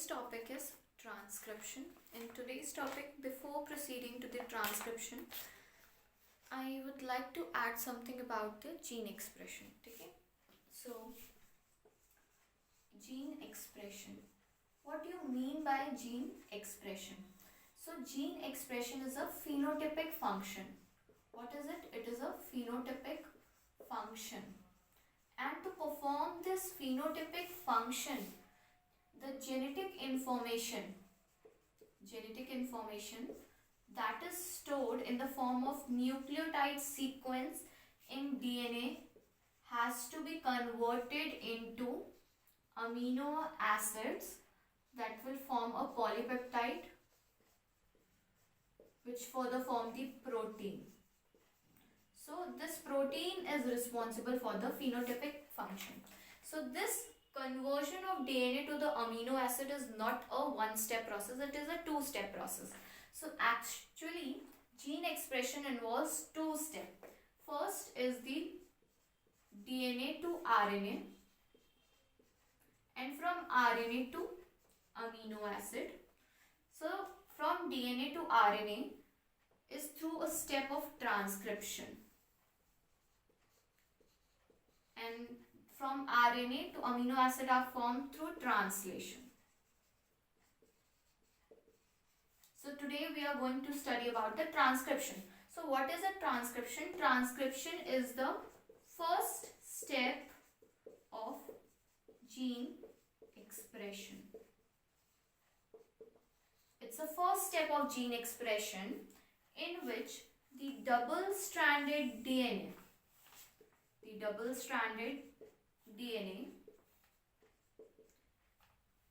topic is transcription. In today's topic, before proceeding to the transcription, I would like to add something about the gene expression. Okay? So, gene expression. What do you mean by gene expression? So, gene expression is a phenotypic function. What is it? It is a phenotypic function. And to perform this phenotypic function, the genetic information that is stored in the form of nucleotide sequence in DNA has to be converted into amino acids that will form a polypeptide, which further form the protein. So this protein is responsible for the phenotypic function. So this conversion of DNA to the amino acid is not a one-step process, it is a two-step process. So actually gene expression involves two steps. First is the DNA to RNA, and from RNA to amino acid. So from DNA to RNA is through a step of transcription, and from RNA to amino acid are formed through translation. So today we are going to study about the transcription. So what is a transcription? Transcription is the first step of gene expression. It's the first step of gene expression in which the double-stranded DNA,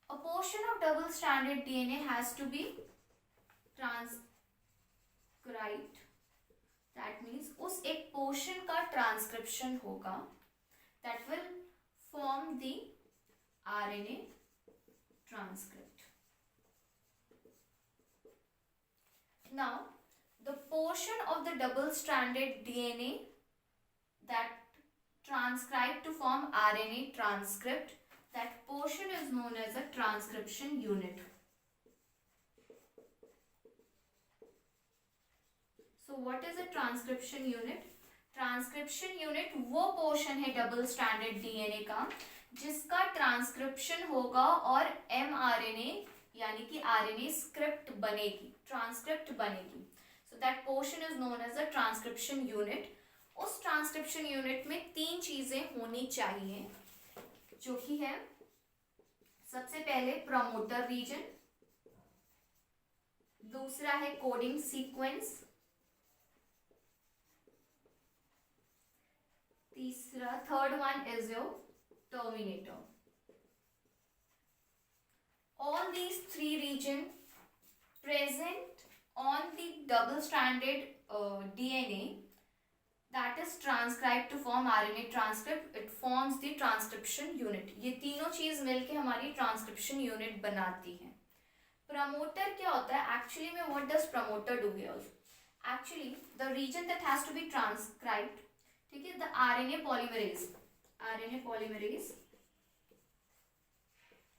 a portion of double-stranded DNA has to be transcribed. That means उस एक portion का transcription होगा that will form the RNA transcript. Now, the portion of the double-stranded DNA that transcribed to form RNA transcript, that portion is known as a transcription unit. So what is a transcription unit? Transcription unit वो portion है double stranded DNA का जिसका transcription होगा और mRNA यानी कि RNA script बनेगी, transcript बनेगी. So that portion is known as a transcription unit. उस ट्रांसक्रिप्शन यूनिट में तीन चीजें होनी चाहिए, जो कि है सबसे पहले प्रमोटर रीजन, दूसरा है कोडिंग सीक्वेंस, तीसरा third one is your terminator. All these three regions present on the double-stranded DNA that is transcribed to form RNA transcript, it forms the transcription unit. ये तीनों चीज मिलके हमारी transcription unit बनाती हैं. Promoter क्या होता है? Actually में what does promoter do here? Actually the region that has to be transcribed, ठीक है, the RNA polymerase,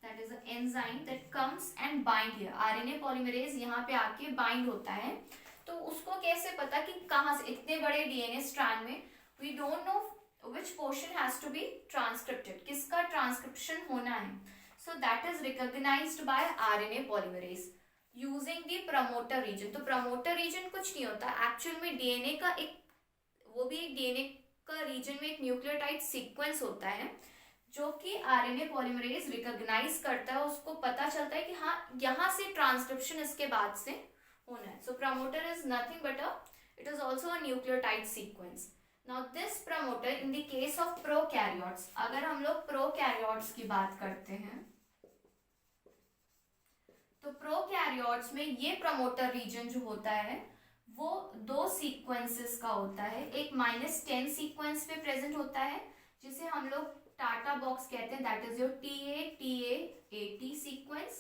that is an enzyme that comes and bind here. RNA polymerase यहाँ पे आके bind होता है. तो उसको कैसे पता कि कहाँ से इतने बड़े डीएनए स्ट्रैंड में we don't know which portion has to be transcripted, किसका ट्रांसक्रिप्शन होना है. So that is recognized by RNA polymerase using the promoter region. तो promoter region कुछ नहीं होता, एक्चुअल में डीएनए का एक, वो भी एक डीएनए का रीजन में एक न्यूक्लियोटाइड सीक्वेंस होता है जो कि RNA polymerase रिकॉग्नाइज करता है. उसको पता चलता है कि हाँ यहाँ से ट्रांसक्रिप्शन इसके बाद से होना है. So promoter is nothing but it is also a nucleotide sequence. Now this promoter in the case of prokaryotes, अगर हम लोग prokaryotes की बात करते हैं तो prokaryotes में ये promoter region जो होता है वो दो sequences का होता है. एक -10 sequence पे present होता है जिसे हम लोग टाटा बॉक्स कहते हैं, that is your TA-TA-AT sequence.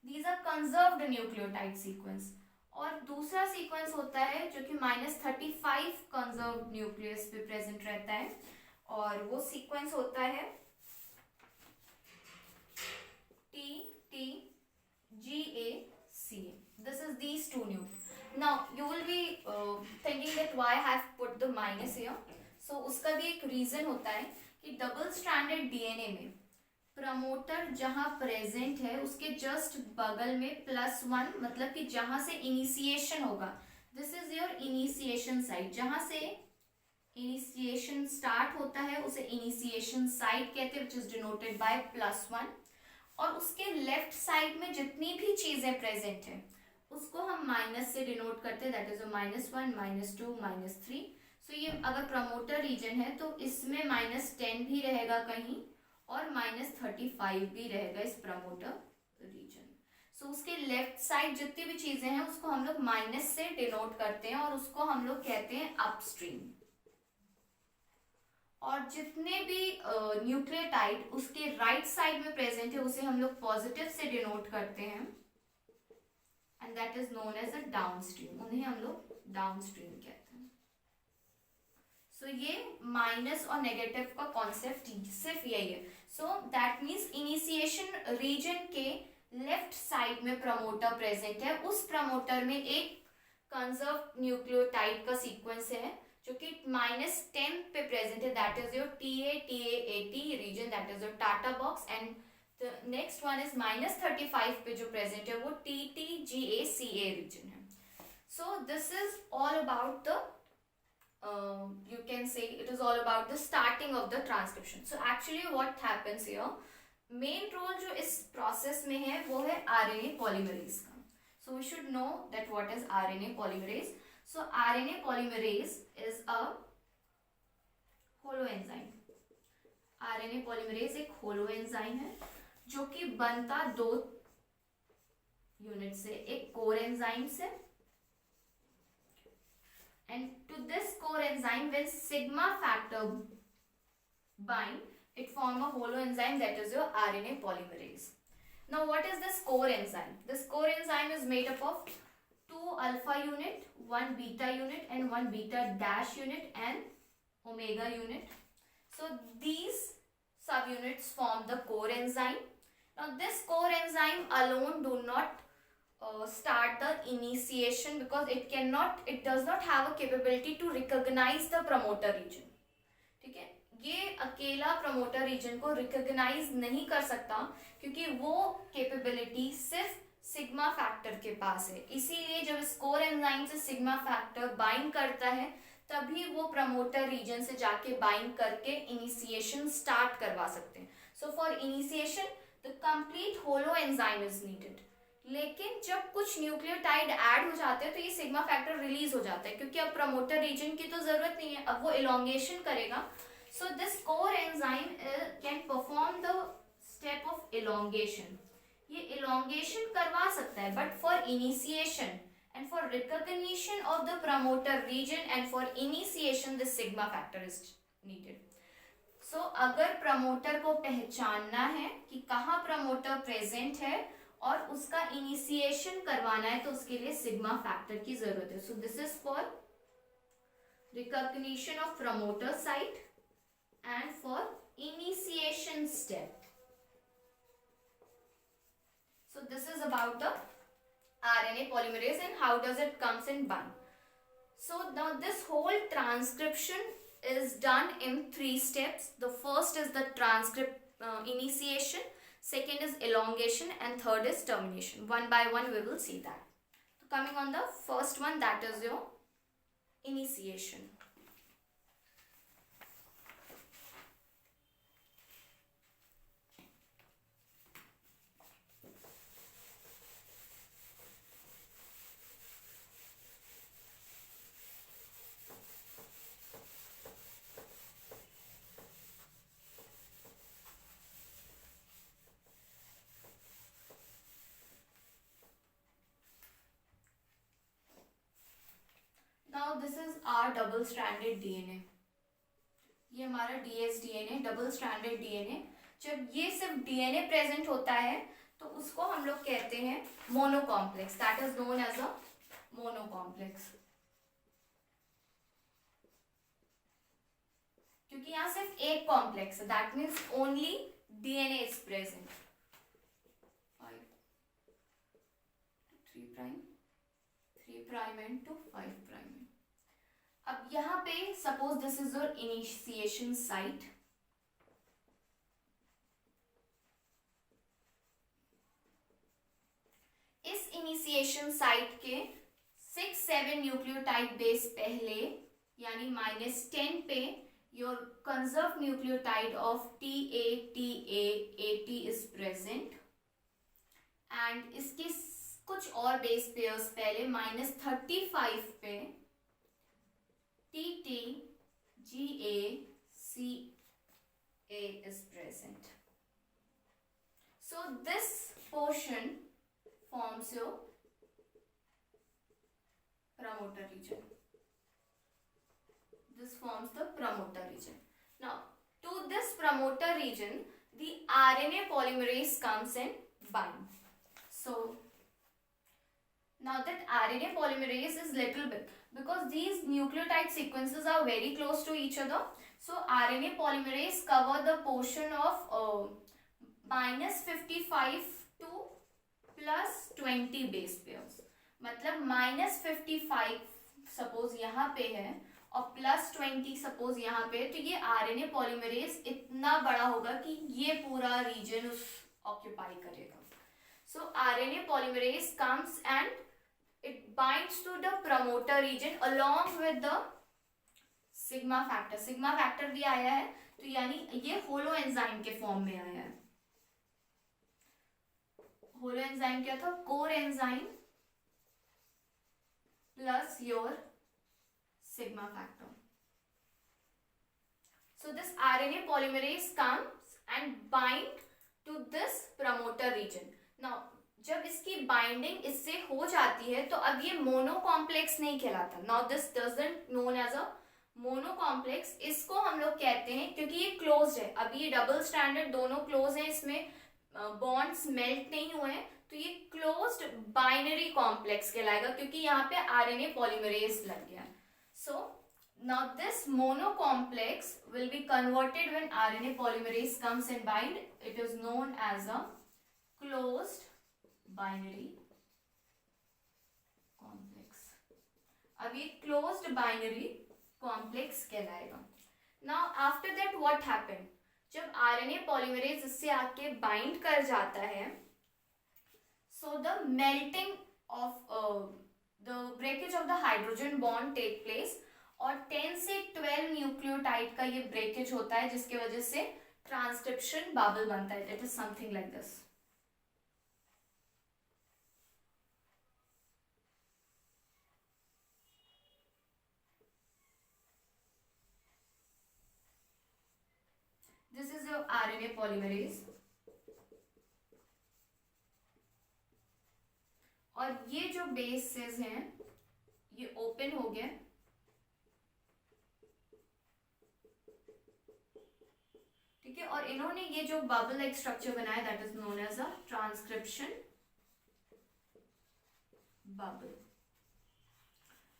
These are conserved nucleotide sequence. और दूसरा सीक्वेंस होता है जो कि -35 कंजर्व्ड न्यूक्लियस पे प्रेजेंट रहता है, और वो सीक्वेंस होता है TGACA. This is these two nuclei. Now you will be thinking that why I have put the minus here. So उसका भी एक रीजन होता है कि डबल स्ट्रैंडेड डीएनए में प्रमोटर जहां प्रेजेंट है उसके जस्ट बगल में +1, मतलब कि जहां से इनिशिएशन होगा, this is your initiation site, जहां से इनिशिएशन स्टार्ट होता है उसे इनिशिएशन साइट कहते हैं, विच इज डिनोटेड बाय +1, और उसके लेफ्ट साइड में जितनी भी चीजें प्रेजेंट है उसको हम माइनस से डिनोट करते हैं, दैट इज -1, -2, -3. सो ये अगर प्रमोटर रीजन है तो इसमें -10 भी रहेगा कहीं और -35 भी रहेगा इस प्रमोटर रीजन. सो उसके लेफ्ट साइड जितनी भी चीजें हैं उसको हम लोग माइनस से डिनोट करते हैं और उसको हम लोग कहते हैं अपस्ट्रीम. और जितने भी न्यूक्लियोटाइड उसके राइट साइड में प्रेजेंट है उसे हम लोग पॉजिटिव से डिनोट करते हैं, and that is known as a downstream. उन्हें हम लोग डाउनस्ट्रीम कहते हैं. सो ये माइनस और नेगेटिव का कॉन्सेप्ट सिर्फ यही है. So that means initiation region के लेफ्ट साइड में प्रमोटर प्रेजेंट है, उस प्रमोटर में एक कंजर्व न्यूक्लियोटाइड का सीक्वेंस है जो कि -10 पे प्रेजेंट है, that is your TATAT region, that is your TATA box, and the next one is -35 पे जो प्रेजेंट है वो TTGACA रीजन है. So this is all about the you can say it is all about the starting of the transcription. So actually what happens here, main role जो इस process में है वो है RNA polymerase का. So we should know that what is RNA polymerase. So RNA polymerase is a holoenzyme. RNA polymerase एक holoenzyme है जो कि बनता दो यूनिट से, एक कोर एंजाइम से, and to this core enzyme when sigma factor bind it form a holoenzyme, that is your RNA polymerase. Now what is this core enzyme? This core enzyme is made up of 2 alpha unit, 1 beta unit and 1 beta dash unit and omega unit. So these subunits form the core enzyme. Now this core enzyme alone do not start the initiation because it does not have a capability to recognize the promoter region. ठीक है, ये अकेला promoter region को recognize नहीं कर सकता क्योंकि वो capability सिर्फ सिग्मा फैक्टर के पास है. इसीलिए जब इस कोर एंजाइम से सिग्मा फैक्टर बाइंड करता है तभी वो प्रमोटर रीजन से जाके बाइंड करके इनिशिएशन स्टार्ट करवा सकते हैं. So for initiation the complete holo enzyme is needed. लेकिन जब कुछ न्यूक्लियोटाइड ऐड हो जाते हैं तो ये सिग्मा फैक्टर रिलीज हो जाता है क्योंकि अब प्रमोटर रीजन की तो जरूरत नहीं है, अब वो इलोंगेशन करेगा. So this core enzyme can perform the step of elongation. ये इलोंगेशन करवा सकता है, but for initiation and for recognition of the promoter region and for initiation the sigma factor is needed. So अगर promoter को पहचानना है कि कहाँ प्रमोटर प्रेजेंट है और उसका इनिशिएशन करवाना है तो उसके लिए सिग्मा फैक्टर की जरूरत है. So this is for recognition of promoter site and for initiation step. So this is about the RNA polymerase and how does it comes in bind. So now this whole transcription is done in 3 steps. The first is the transcript initiation, second is elongation and third is termination. One by one we will see that. So coming on the first one, that is your initiation. Now this is our double stranded DNA. ये हमारा dsDNA double stranded DNA. जब ये सिर्फ DNA present होता है तो उसको हम लोग कहते हैं monocomplex. That is known as a monocomplex. क्योंकि यहाँ सिर्फ एक कॉम्प्लेक्स है, that means only DNA is present. 3' end to 5'। अब यहाँ पे suppose this is your initiation site, इस इनिशिएशन साइट के 6-7 न्यूक्लियोटाइड बेस पहले यानी -10 पे your conserve nucleotide of TA is present and इसके कुछ और बेस पेयर्स पहले -35 पे TTGA CA is present. So this portion forms your promoter region. This forms the promoter region. Now, to this promoter region, the RNA polymerase comes and binds. So, now that RNA polymerase is little bit, because these nucleotide sequences are very close to each other, so RNA polymerase cover the portion of -55 to +20 base pairs. मतलब -55 suppose यहाँ पे है और +20 suppose यहाँ पे, तो ये RNA polymerase इतना बड़ा होगा कि ये पूरा रीजन उस ऑक्यूपाई करेगा. So RNA polymerase comes and it binds to the promoter region along with the sigma factor. sigma factor भी आया है, तो यानी ये होलो एंजाइम के फॉर्म में आया है. होलो एंजाइम क्या था? Core enzyme plus your sigma factor. So this RNA polymerase comes and bind to this promoter region. Now जब इसकी बाइंडिंग इससे हो जाती है तो अब ये मोनो कॉम्प्लेक्स नहीं कहलाता. Now this doesn't known as a mono complex. इसको हम लोग कहते हैं क्योंकि ये क्लोज्ड है. अब ये डबल स्टैंडर्ड दोनों क्लोज हैं, इसमें बॉन्ड्स मेल्ट नहीं हुए हैं, तो ये क्लोज्ड बाइनरी कॉम्प्लेक्स कहलाएगा क्योंकि यहाँ पे आरएनए पॉलीमरेज लग गया. So now this mono complex will be converted when RNA polymerase comes and bind. It is known as a closed binary complex. अब ये क्लोज्ड बाइनरी कॉम्प्लेक्स कहलाएगा. Now after that what happened, जब RNA polymerase इससे आके bind कर जाता है, so the melting of the breakage of the hydrogen bond take place और 10 से 12 न्यूक्लियोटाइड का ये ब्रेकेज होता है जिसके वजह से ट्रांसक्रिप्शन बबल बनता है. That is something like this. This is your RNA polymerase और ये जो बेसेस हैं ये ओपन हो गया. ठीक है, और इन्होंने ये जो बबल लाइक स्ट्रक्चर बनाया that is known as a transcription bubble.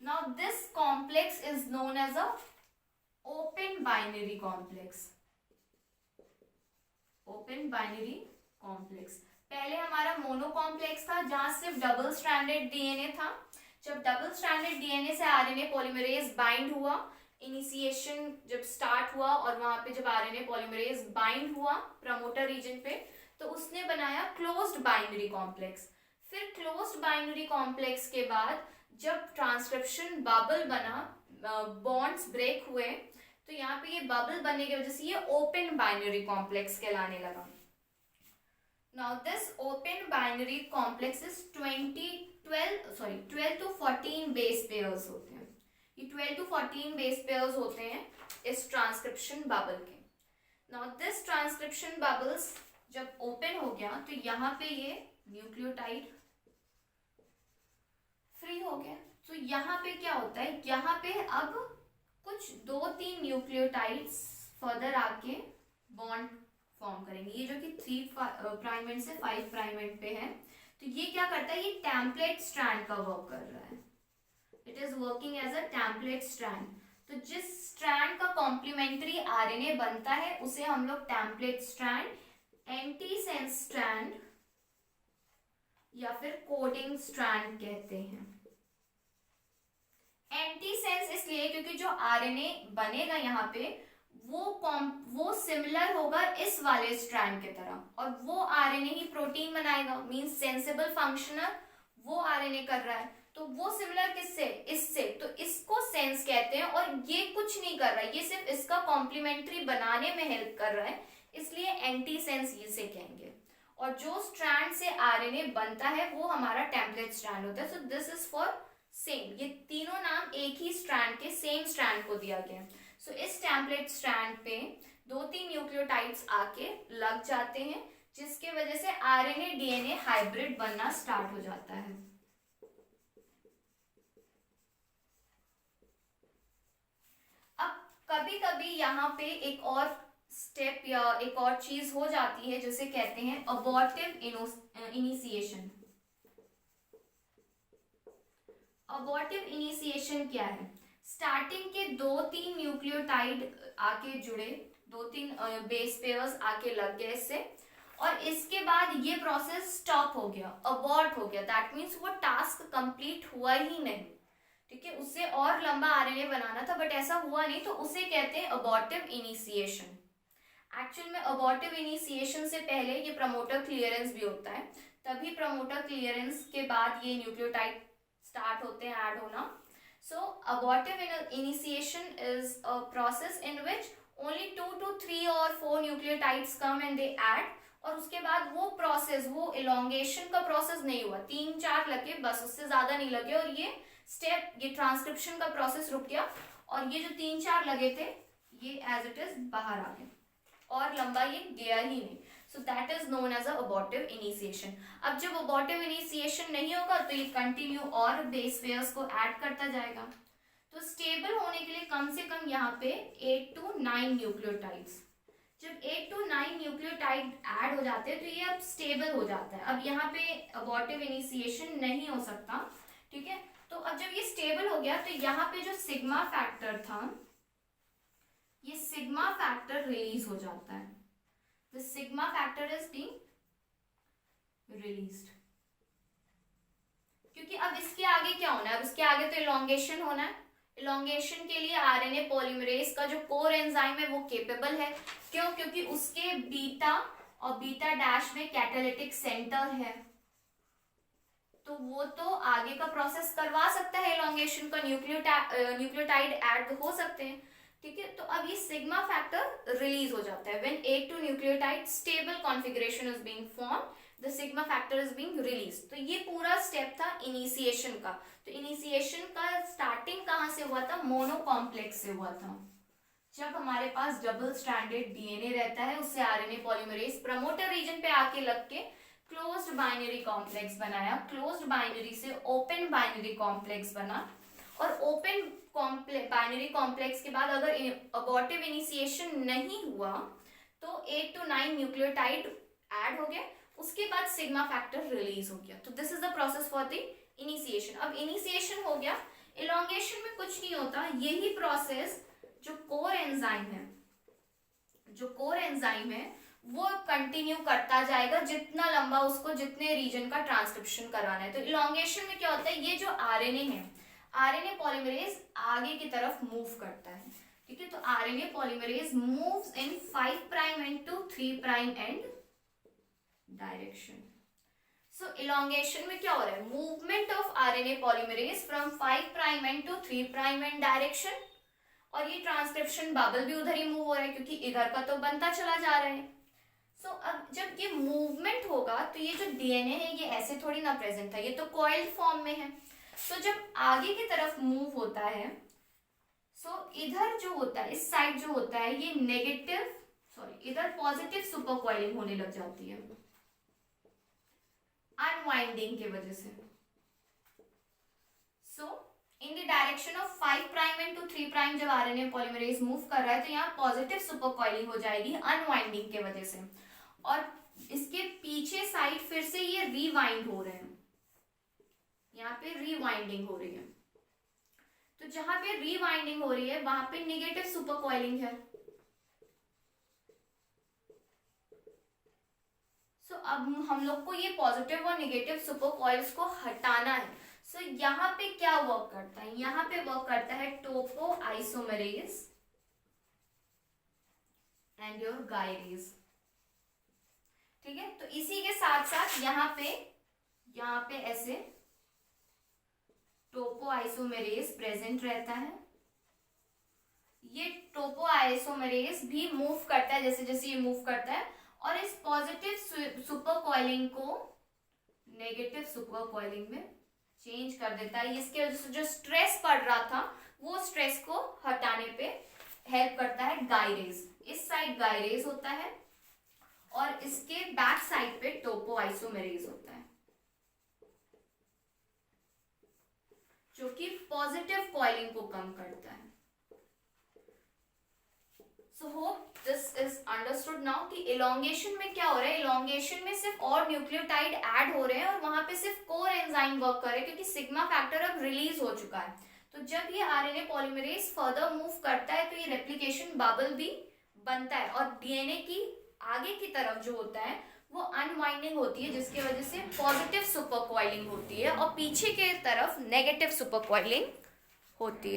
Now this complex is known as a open binary complex. Open binary complex. पहले हमारा मोनो कॉम्प्लेक्स था जहां सिर्फ डबल स्ट्रैंडेड डीएनए था. जब डबल स्ट्रैंडेड डीएनए से RNA polymerase bind हुआ, initiation जब स्टार्ट हुआ और वहां पे जब आरएनए पॉलीमरेज बाइंड हुआ प्रमोटर रीजन पे, तो उसने बनाया क्लोज्ड बाइनरी कॉम्प्लेक्स. फिर क्लोज्ड बाइनरी कॉम्प्लेक्स के बाद जब ट्रांसक्रिप्शन बबल बना, बॉन्ड्स ब्रेक हुए, तो यहाँ पे ये बबल बनने की वजह से ये ओपन बाइनरी कॉम्प्लेक्स कहलाने लगा. Now this open binary complex is 12 to 14 base pairs होते हैं. ये 12 to 14 बेस पेयर्स होते हैं इस ट्रांसक्रिप्शन बबल के. नाउ दिस ट्रांसक्रिप्शन बबल्स जब ओपन हो गया तो यहाँ पे ये न्यूक्लियोटाइड फ्री हो गया. तो यहाँ पे क्या होता है, यहाँ पे अब कुछ 2-3 न्यूक्लियोटाइड्स फर्दर आके बॉन्ड फॉर्म करेंगे. ये जो कि 3 प्राइम एंड से 5 प्राइम एंड पे है, तो ये क्या करता है, ये टेम्पलेट स्ट्रैंड का वर्क कर रहा है. It is working as a template strand. तो जिस स्ट्रैंड का कॉम्प्लीमेंट्री आरएनए बनता है उसे हम लोग टेम्पलेट स्ट्रैंड, एंटीसेंस स्ट्रैंड या फिर कोडिंग स्ट्रैंड कहते हैं। एंटी सेंस इसलिए क्योंकि जो आरएनए बनेगा यहाँ पे वो सिमिलर होगा इस वाले स्ट्रैंड की तरह, और वो आरएनए ही प्रोटीन बनाएगा, मींस सेंसिबल फंक्शनल वो आरएनए कर रहा है, तो वो सिमिलर किससे, इससे, तो इसको सेंस कहते हैं। और ये कुछ नहीं कर रहा है, ये सिर्फ इसका कॉम्प्लीमेंट्री बनाने में हेल्प कर रहा है, इसलिए एंटी सेंस इसे कहेंगे। और जो स्ट्रैंड से आरएनए बनता है वो हमारा टेम्पलेट स्ट्रैंड होता है। So this is for same, ये तीनों नाम एक ही स्ट्रैंड के सेम स्ट्रैंड को दिया गया है। सो इस टेम्पलेट स्ट्रैंड पे 2-3 न्यूक्लियोटाइड्स आके लग जाते हैं, जिसके वजह से आरएनए डीएनए हाइब्रिड बनना स्टार्ट हो जाता है। अब कभी कभी यहाँ पे एक और स्टेप या एक और चीज हो जाती है जिसे कहते हैं अबॉर्टिव इनिशिएशन। अबॉर्टिव इनिशिएशन क्या है? स्टार्टिंग के 2-3 न्यूक्लियोटाइड आके जुड़े, 2-3 बेस पेयर्स आके लग गए इससे, और इसके बाद ये प्रोसेस स्टॉप हो गया, अबॉर्ट हो गया, दैट मीन्स वो टास्क कंप्लीट हुआ ही नहीं। ठीक है, उससे और लंबा आरएनए बनाना था बट ऐसा हुआ नहीं, तो उसे कहते हैं अबॉर्टिव इनिशिएशन। एक्चुअल में अबॉर्टिव इनिशिएशन से पहले ये प्रमोटर क्लियरेंस भी होता है, तभी प्रमोटर क्लियरेंस के बाद ये न्यूक्लियोटाइड स्टार्ट होते हैं ऐड होना। So abortive initiation is a process in which only 2 to 3 or 4 nucleotides come and they add, और उसके बाद वो प्रोसेस, वो इलोंगेशन का प्रोसेस नहीं हुआ, 3-4 लगे बस, उससे ज्यादा नहीं लगे, और ये स्टेप, ये ट्रांसक्रिप्शन का प्रोसेस रुक गया, और ये जो 3-4 लगे थे ये एज इट इज बाहर आ गए, और लंबा ये गया ही नहीं। So that is known as a abortive initiation. अब जब अबॉर्टिव इनिशिएशन नहीं होगा तो ये कंटिन्यू और बेस पेयर्स को ऐड करता जाएगा। तो स्टेबल होने के लिए कम से कम यहाँ पे 8 to 9 न्यूक्लियोटाइड्स, जब 8 to 9 न्यूक्लियोटाइड ऐड हो जाते हैं तो ये अब स्टेबल हो जाता है। अब यहाँ पे अबॉर्टिव इनिशिएशन नहीं हो सकता, ठीक है। तो अब जब ये स्टेबल हो गया तो यहाँ पे जो सिग्मा फैक्टर था, ये सिग्मा फैक्टर रिलीज हो जाता है, the sigma factor is being released. क्योंकि अब इसके आगे क्या होना है, अब इसके आगे तो इलोंगेशन होना है। इलोंगेशन के लिए आरएनए पॉलीमरेज का जो कोर एंजाइम है वो केपेबल है। क्यों? क्योंकि उसके बीटा और बीटा डैश में कैटालिटिक सेंटर है, तो वो तो आगे का प्रोसेस करवा सकता है इलोंगेशन का, न्यूक्लियोटाइड ऐड हो सकते हैं, ठीक है। तो अब ये सिग्मा फैक्टर रिलीज हो जाता है when 8 to nucleotide stable configuration is being formed, the sigma factor is being release. तो ये पूरा स्टेप था इनिशिएशन का। तो इनिशिएशन का स्टार्टिंग कहाँ से हुआ था? मोनो कॉम्प्लेक्स से हुआ था। जब हमारे पास डबल स्ट्रैंडेड डीएनए रहता है, उससे आरएनए पॉलीमरेज प्रमोटर रीजन पे आके लग के क्लोज्ड बाइनरी कॉम्प्लेक्स बनाया, क्लोज्ड बाइनरी से ओपन बाइनरी कॉम्प्लेक्स बना, और ओपन बाइनरी कॉम्प्लेक्स के बाद अगर अबॉर्टिव इनिशिएशन नहीं हुआ तो 8 to 9 न्यूक्लियोटाइड ऐड हो गए, उसके बाद सिग्मा फैक्टर रिलीज हो गया। तो this is the process for the initiation. अब इनिशिएशन हो गया, इलोंगेशन में कुछ नहीं होता, यही प्रोसेस जो कोर एंजाइम है, जो कोर एंजाइम है वो कंटिन्यू करता जाएगा जितना लंबा उसको, जितने रीजन का ट्रांसक्रिप्शन कराना है। तो इलोंगेशन में क्या होता है, ये जो आरएनए है, आरएनए पॉलीमरेज आगे की तरफ मूव करता है, ठीक है। तो RNA polymerase moves in 5 prime end to 3 prime end direction. So elongation में क्या हो रहा है, movement of RNA polymerase from 5 prime end to 3 prime end direction, और ये ट्रांसक्रिप्शन बबल भी उधर ही मूव हो रहा है क्योंकि इधर का तो बनता चला जा रहा है। सो अब जब ये मूवमेंट होगा तो ये जो डीएनए है ये ऐसे थोड़ी ना प्रेजेंट है, ये तो कॉइल्ड फॉर्म में है। सो जब आगे की तरफ मूव होता है, सो इधर जो होता है, इस साइड जो होता है ये नेगेटिव, सॉरी इधर पॉजिटिव सुपर कॉइलिंग होने लग जाती है अनवाइंडिंग की वजह से। So in the direction of 5 prime end to 3 prime जब आरएनए पॉलीमरेज मूव कर रहा है तो यहाँ पॉजिटिव सुपर कॉइलिंग हो जाएगी अनवाइंडिंग के वजह से, और इसके पीछे साइड फिर से ये रीवाइंड हो रहे हैं, यहाँ पे रीवाइंडिंग हो रही है। तो जहां पे रीवाइंडिंग हो रही है वहां पे नेगेटिव सुपर कॉइलिंग है। सो अब हम लोग को ये पॉजिटिव और नेगेटिव सुपर कॉइल्स को हटाना है। सो यहाँ पे क्या वर्क करता है, यहाँ पे वर्क करता है टोपो आइसोमेरेज एंड योर गायरेज। ठीक है, तो इसी के साथ साथ यहाँ पे ऐसे टोपो आइसोमेरेज प्रेजेंट रहता है। ये टोपो आइसोमेरेज भी मूव करता है, जैसे जैसे ये मूव करता है, और इस पॉजिटिव सुपर कॉइलिंग को नेगेटिव सुपर कॉइलिंग में चेंज कर देता है। इसके वजह से जो स्ट्रेस पड़ रहा था वो स्ट्रेस को हटाने पे हेल्प करता है गायरेज। इस साइड गायरेज होता है और इसके बैक साइड पे टोपो आइसोमेरेज होता है, जो कि पॉजिटिव कॉइलिंग को कम करता है। So hope this is understood now कि इलोंगेशन में क्या हो रहा है। इलोंगेशन में सिर्फ और न्यूक्लियोटाइड ऐड हो रहे हैं और वहां पे सिर्फ कोर एंजाइम वर्क कर रहे हैं, क्योंकि सिग्मा फैक्टर अब रिलीज हो चुका है। तो जब ये आरएनए पॉलीमरेज फर्दर मूव करता है तो ये रेप्लिकेशन बबल भी बनता है और डीएनए की आगे की तरफ जो होता है वो अनवाइंडिंग होती है, जिसकी वजह से पॉजिटिव सुपर कॉइलिंग होती है और पीछे के तरफ नेगेटिव सुपर कॉइलिंग होती है।